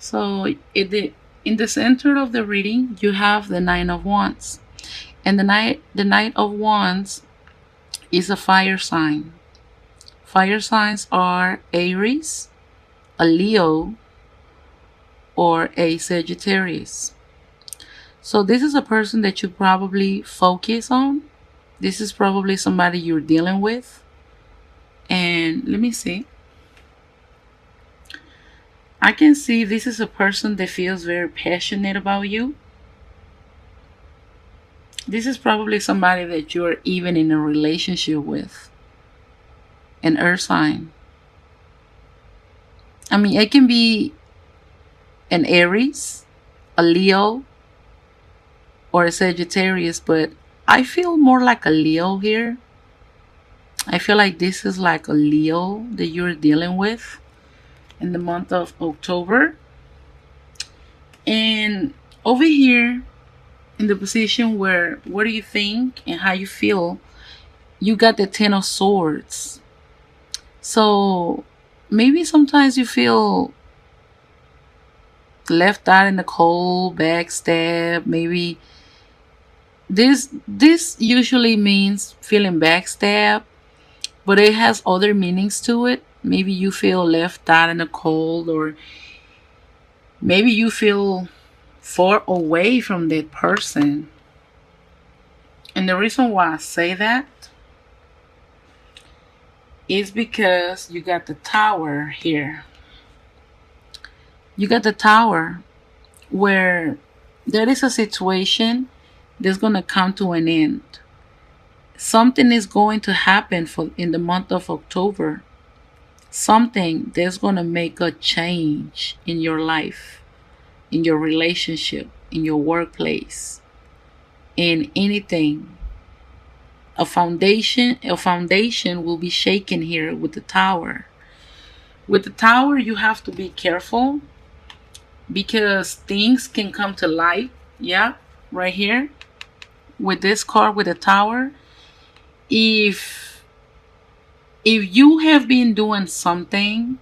So in the center of the reading, you have the Nine of Wands. And the Knight of Wands is a fire sign. Fire signs are Aries, a Leo, or a Sagittarius. So this is a person that you probably focus on. This is probably somebody you're dealing with. And let me see. I can see this is a person that feels very passionate about you. This is probably somebody that you're even in a relationship with. An earth sign. I mean, it can be an Aries, a Leo, or a Sagittarius, but I feel more like a Leo here. I feel like this is like a Leo that you're dealing with in the month of October. And over here in the position where what do you think and how you feel, you got the Ten of Swords. So maybe sometimes you feel left out in the cold, backstab. Maybe this usually means feeling backstab, but it has other meanings to it. Maybe you feel left out in the cold, or maybe you feel far away from that person. And the reason why I say that is because you got the Tower here. You got the Tower where there is a situation that's going to come to an end. Something is going to happen in the month of October. Something that's going to make a change in your life, in your relationship, in your workplace, in anything. A foundation will be shaken here with the Tower. With the Tower, you have to be careful because things can come to light. Yeah, right here with this card with the Tower. If you have been doing something,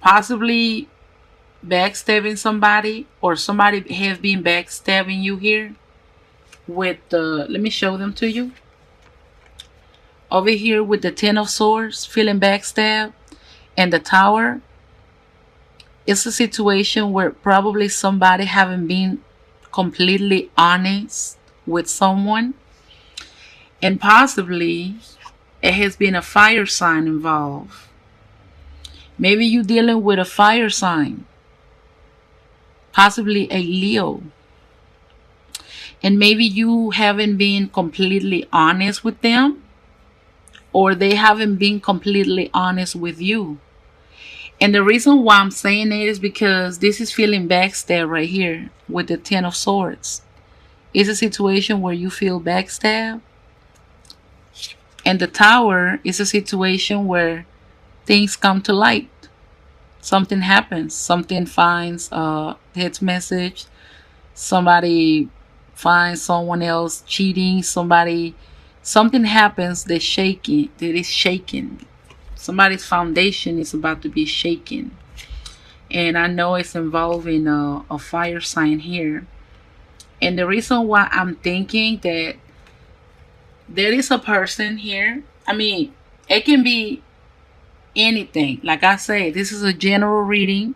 possibly backstabbing somebody, or somebody has been backstabbing you here with the, let me show them to you. Over here with the Ten of Swords, feeling backstabbed, and the Tower, it's a situation where probably somebody haven't been completely honest with someone, and possibly it has been a fire sign involved. Maybe you're dealing with a fire sign, possibly a Leo, and maybe you haven't been completely honest with them, or they haven't been completely honest with you. And the reason why I'm saying it is because this is feeling backstab right here with the Ten of Swords. It's a situation where you feel backstab. And the Tower is a situation where things come to light. Something happens. Something finds a text message. Somebody finds someone else cheating. Something happens that is shaken. Somebody's foundation is about to be shaken. And I know it's involving a fire sign here. And the reason why I'm thinking that there is a person here, I mean, it can be anything. Like I say, this is a general reading.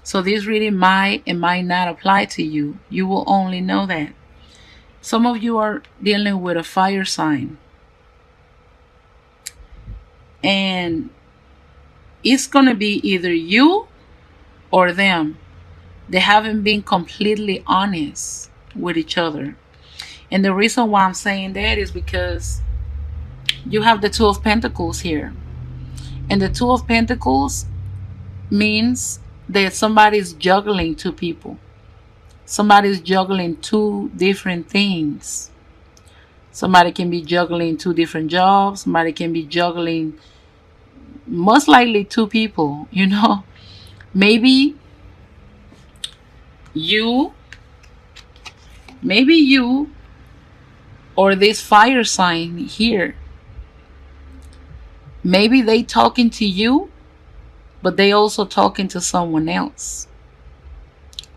So this reading might and might not apply to you. You will only know that. Some of you are dealing with a fire sign. And it's going to be either you or them. They haven't been completely honest with each other. And the reason why I'm saying that is because you have the Two of Pentacles here. And the Two of Pentacles means that somebody's juggling two people. Somebody's juggling two different things. Somebody can be juggling two different jobs. Somebody can be juggling, most likely, two people, you know. Maybe you or this fire sign here, maybe they talking to you but they also talking to someone else.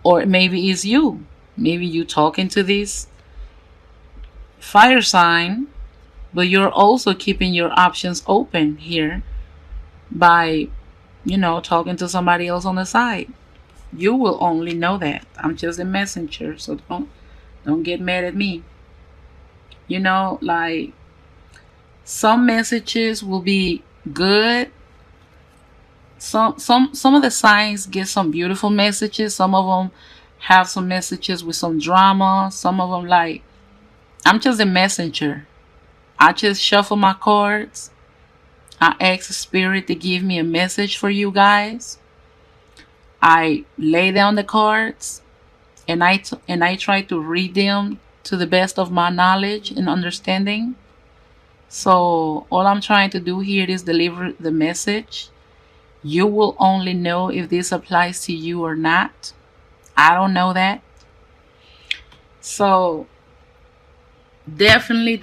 Or maybe it's you. Maybe you talking to this fire sign, but you're also keeping your options open here by, talking to somebody else on the side. You will only know that. I'm just a messenger, so don't get mad at me. Like, some messages will be good. Some of the signs get some beautiful messages. Some of them have some messages with some drama. Some of them, like, I'm just a messenger. I just shuffle my cards. I ask the spirit to give me a message for you guys. I lay down the cards, and I try to read them to the best of my knowledge and understanding. So all I'm trying to do here is deliver the message. You will only know if this applies to you or not. I don't know that. So definitely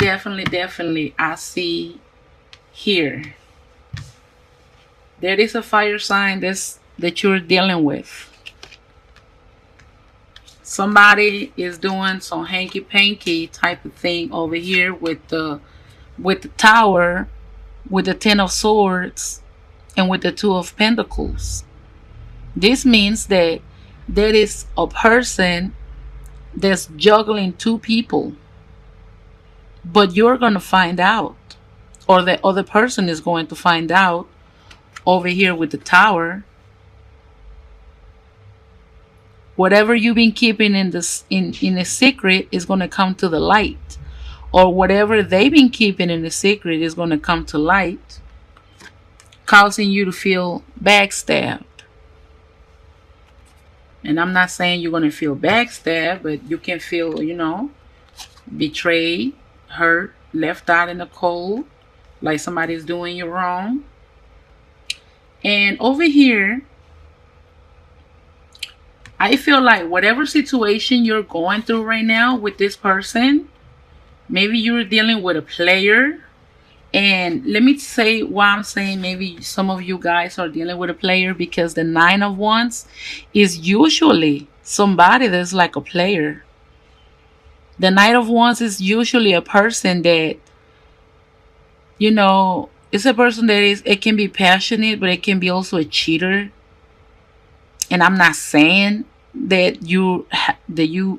I see here there is a fire sign that you're dealing with. Somebody is doing some hanky-panky type of thing over here with the Tower, with the Ten of Swords, and with the Two of Pentacles. This means that there is a person that's juggling two people, but you're going to find out, or the other person is going to find out over here with the Tower. Whatever you've been keeping in a secret is going to come to the light, or whatever they've been keeping in a secret is going to come to light, causing you to feel backstabbed. And I'm not saying you're going to feel backstabbed, but you can feel, betrayed, hurt, left out in the cold, like somebody's doing you wrong. And over here, I feel like whatever situation you're going through right now with this person, maybe you're dealing with a player. And let me say why I'm saying maybe some of you guys are dealing with a player, because the Nine of Wands is usually somebody that's like a player. The Knight of Wands is usually a person that, it's a person that it can be passionate, but it can be also a cheater. And I'm not saying that you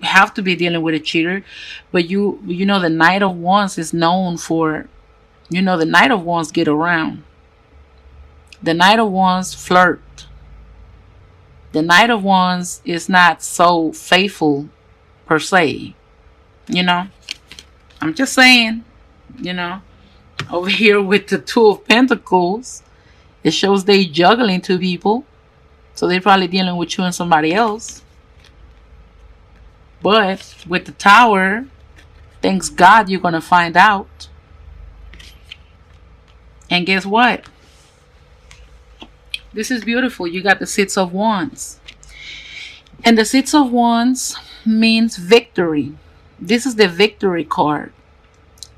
have to be dealing with a cheater, but the Knight of Wands is known for, the Knight of Wands get around. The Knight of Wands flirt. The Knight of Wands is not so faithful per se. I'm just saying, over here with the Two of Pentacles, it shows they juggling two people. So they're probably dealing with you and somebody else. But with the Tower, thanks God you're going to find out. And guess what? This is beautiful. You got the Six of Wands. And the Six of Wands means victory. This is the victory card.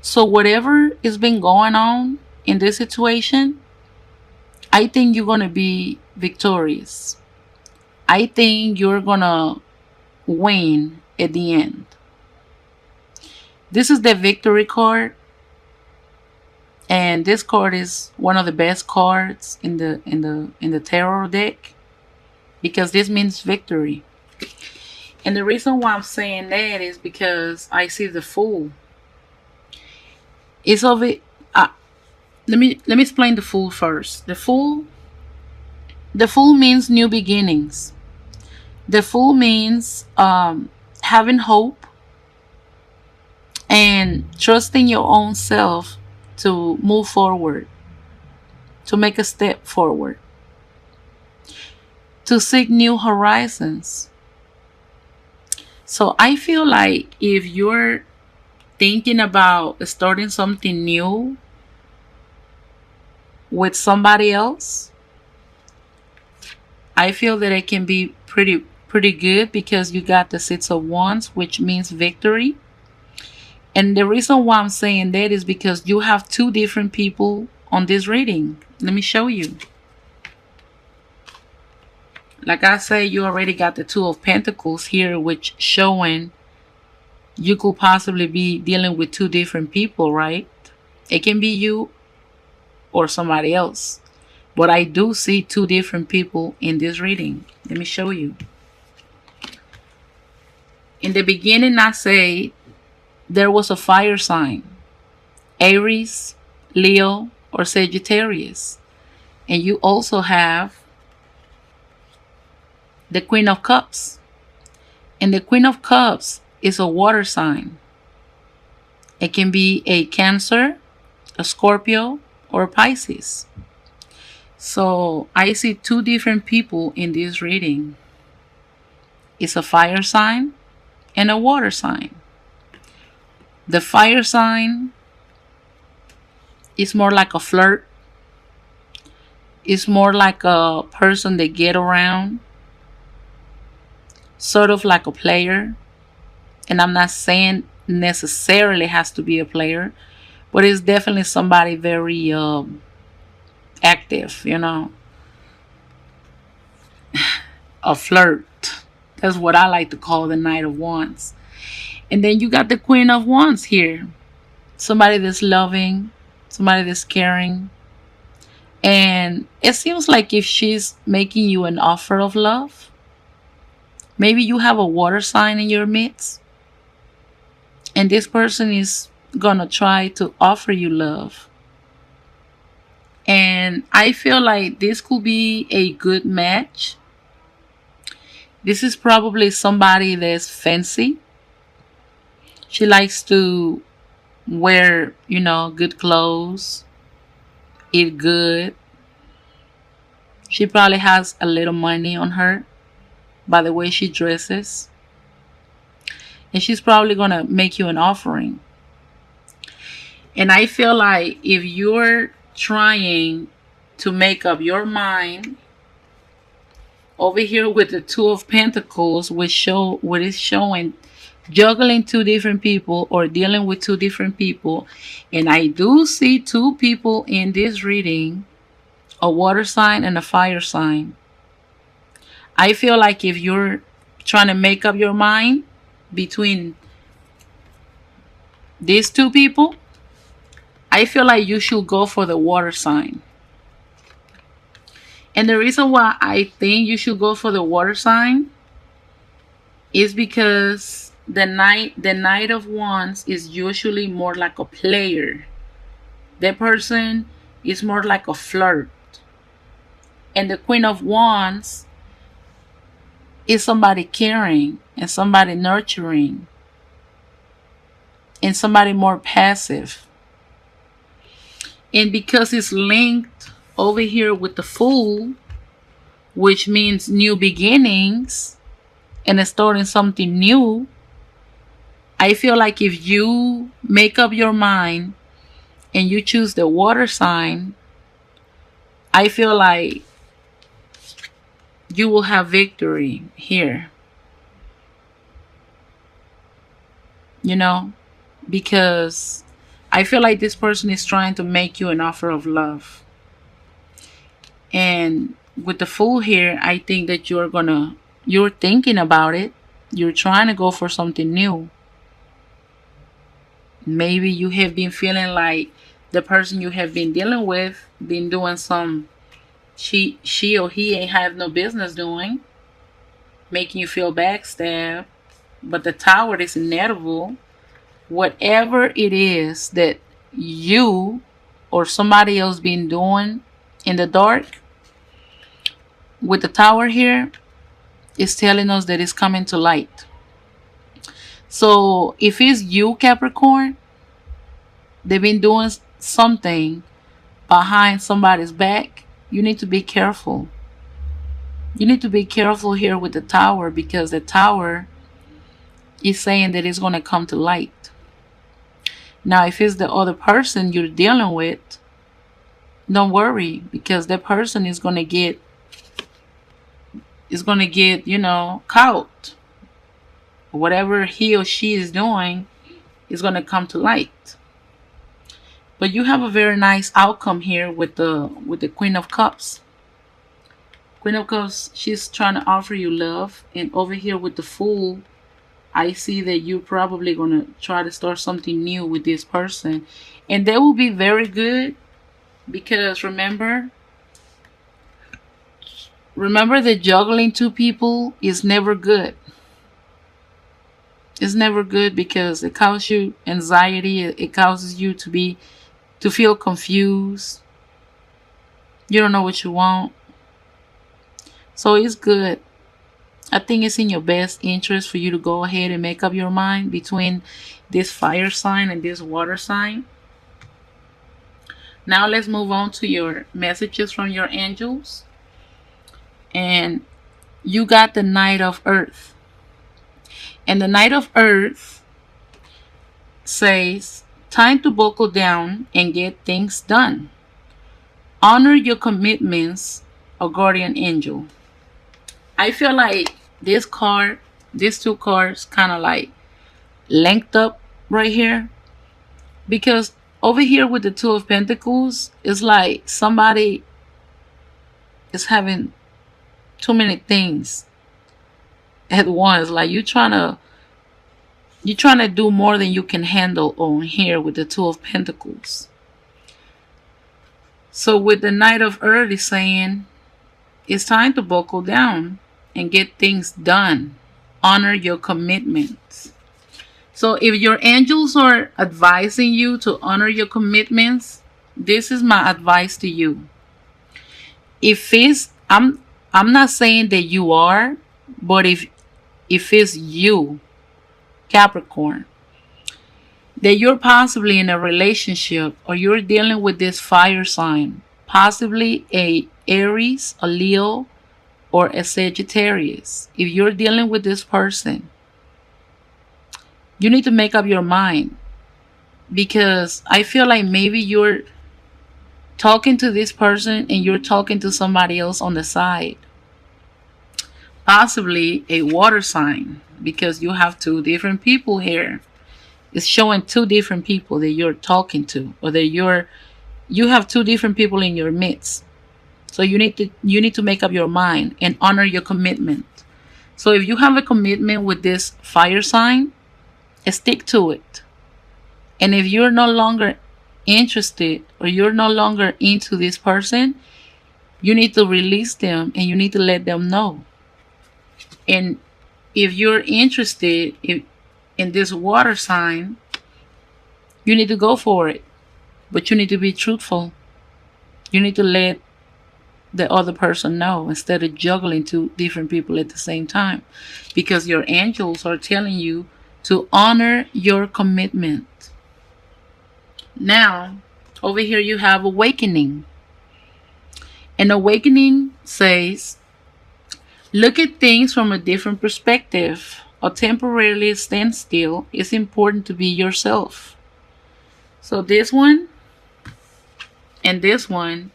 So whatever has been going on in this situation, I think you're going to be victorious. I think you're going to win at the end. This is the victory card. And this card is one of the best cards in the tarot deck, because this means victory. And the reason why I'm saying that is because I see the Fool. It's of it. Let me explain the Fool first. The Fool means new beginnings. The Fool means having hope and trusting your own self to move forward, to make a step forward, to seek new horizons. So I feel like if you're thinking about starting something new with somebody else, I feel that it can be pretty good, because you got the Six of Wands, which means victory. And the reason why I'm saying that is because you have two different people on this reading. Let me show you. Like I say, you already got the Two of Pentacles here, which showing you could possibly be dealing with two different people, right? It can be you or somebody else. But I do see two different people in this reading. Let me show you. In the beginning, I say there was a fire sign. Aries, Leo, or Sagittarius. And you also have the Queen of Cups. And the Queen of Cups is a water sign. It can be a Cancer, a Scorpio, or a Pisces. So I see two different people in this reading. It's a fire sign and a water sign. The fire sign is more like a flirt. It's more like a person they get around. Sort of like a player. And I'm not saying necessarily has to be a player, but it's definitely somebody very active, you know. A flirt. That's what I like to call the Knight of Wands. And then you got the Queen of Wands here. Somebody that's loving, somebody that's caring. And it seems like if she's making you an offer of love, maybe you have a water sign in your midst, and this person is gonna try to offer you love. And I feel like this could be a good match. This is probably somebody that's fancy. She likes to wear, you know, good clothes, eat good. She probably has a little money on her by the way she dresses. And she's probably going to make you an offering. And I feel like if you're trying to make up your mind, over here with the Two of Pentacles, which is showing juggling two different people or dealing with two different people. And I do see two people in this reading, a water sign and a fire sign. I feel like if you're trying to make up your mind between these two people, I feel like you should go for the water sign. And the reason why I think you should go for the water sign is because the Knight of Wands is usually more like a player. That person is more like a flirt. And the Queen of Wands is somebody caring and somebody nurturing and somebody more passive. And because it's linked over here with the Fool, which means new beginnings and starting something new, I feel like if you make up your mind and you choose the water sign, I feel like you will have victory here. You know, because I feel like this person is trying to make you an offer of love. And with the Fool here, I think that you're thinking about it. You're trying to go for something new. Maybe you have been feeling like the person you have been dealing with been doing some she or he ain't have no business doing, making you feel backstabbed. But the Tower is inevitable. Whatever it is that you or somebody else been doing in the dark, with the Tower here, it's telling us that it's coming to light. So if it's you, Capricorn, they've been doing something behind somebody's back, you need to be careful. You need to be careful here with the Tower, because the Tower is saying that it's going to come to light. Now, if it's the other person you're dealing with, don't worry, because that person is going to get, you know, caught. Whatever he or she is doing is going to come to light. But you have a very nice outcome here with the Queen of Cups. Queen of Cups, she's trying to offer you love. And over here with the Fool, I see that you're probably going to try to start something new with this person. And they will be very good because remember that juggling two people is never good. It's never good because it causes you anxiety. It causes you to feel confused. You don't know what you want. So it's good. I think it's in your best interest for you to go ahead and make up your mind between this fire sign and this water sign. Now let's move on to your messages from your angels. And you got the Knight of Earth. And the Knight of Earth says, time to buckle down and get things done. Honor your commitments, a guardian angel. I feel like these two cards kind of like linked up right here. Because over here with the Two of Pentacles, it's like somebody is having too many things at once. Like you're trying to do more than you can handle on here with the Two of Pentacles. So with the Knight of Earth is saying it's time to buckle down and get things done. Honor your commitments. So if your angels are advising you to honor your commitments, this is my advice to you. If it's, I'm not saying that you are, but if it's you, Capricorn, that you're possibly in a relationship or you're dealing with this fire sign, possibly a Aries, a Leo, or a Sagittarius. If you're dealing with this person, you need to make up your mind, because I feel like maybe you're talking to this person and you're talking to somebody else on the side. Possibly a water sign, because you have two different people here. It's showing two different people that you're talking to, or that you have two different people in your midst. So you need to make up your mind and honor your commitment. So if you have a commitment with this fire sign, stick to it. And if you're no longer interested or you're no longer into this person, you need to release them and you need to let them know. And if you're interested in this water sign, you need to go for it. But you need to be truthful. You need to let the other person know instead of juggling two different people at the same time, because your angels are telling you to honor your commitment. Now, over here you have awakening. And awakening says, look at things from a different perspective or temporarily stand still. It's important to be yourself. So this one and this one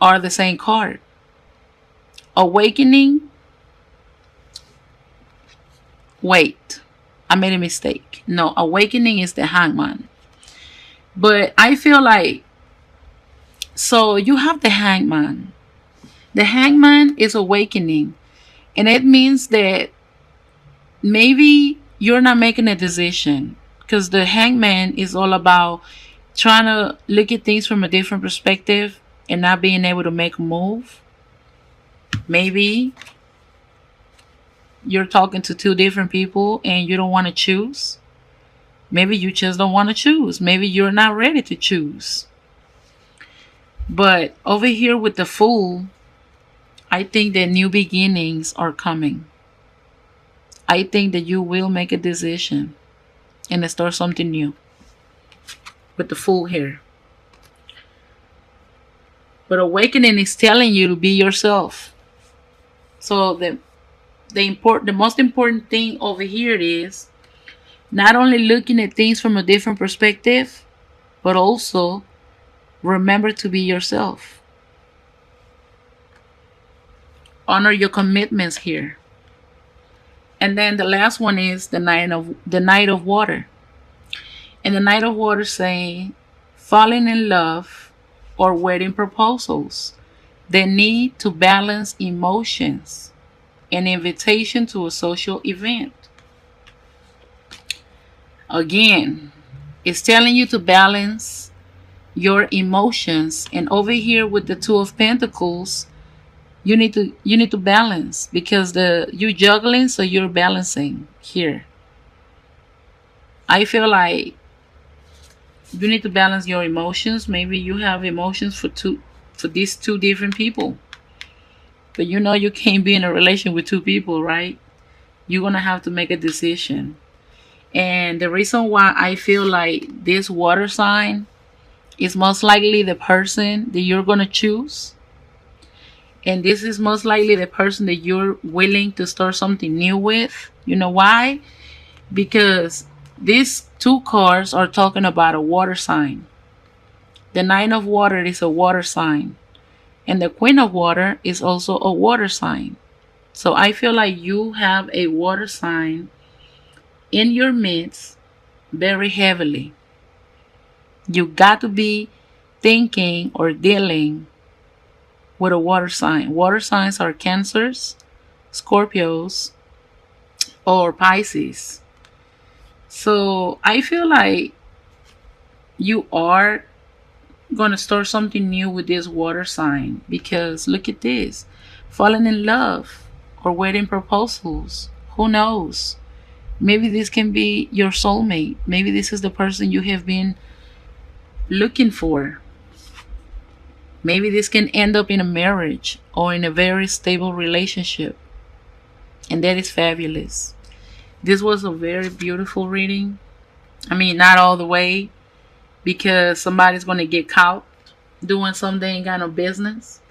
are the same card. Awakening. Wait, I made a mistake. No, awakening is the Hangman. But I feel like, so you have the Hangman. The Hangman is awakening. And it means that maybe you're not making a decision, because the Hangman is all about trying to look at things from a different perspective and not being able to make a move. Maybe you're talking to two different people and you don't want to choose. Maybe you just don't want to choose. Maybe you're not ready to choose. But over here with the Fool, I think that new beginnings are coming. I think that you will make a decision and start something new with the Fool here. But awakening is telling you to be yourself. So the most important thing over here is not only looking at things from a different perspective, but also remember to be yourself. Honor your commitments here. And then the last one is the Knight of Water. And the Knight of Water saying, falling in love or wedding proposals. the need to balance emotions, an invitation to a social event. Again, it's telling you to balance your emotions. And over here with the Two of Pentacles, you need to balance, because you're juggling, so you're balancing here. I feel like you need to balance your emotions. Maybe you have emotions for these two different people. But you can't be in a relation with two people, right? You're gonna have to make a decision. And the reason why I feel like this water sign is most likely the person that you're gonna choose. And this is most likely the person that you're willing to start something new with. You know why? Because these two cards are talking about a water sign. The Nine of Water is a water sign. And the Queen of Water is also a water sign. So I feel like you have a water sign in your midst very heavily. You got to be thinking or dealing with a water sign. Water signs are Cancers, Scorpios, or Pisces. So I feel like you are going to start something new with this water sign, because look at this. Falling in love or wedding proposals. Who knows? Maybe this can be your soulmate. Maybe this is the person you have been looking for. Maybe this can end up in a marriage or in a very stable relationship. And that is fabulous. This was a very beautiful reading. I mean, not all the way, because somebody's going to get caught doing something they ain't got no business.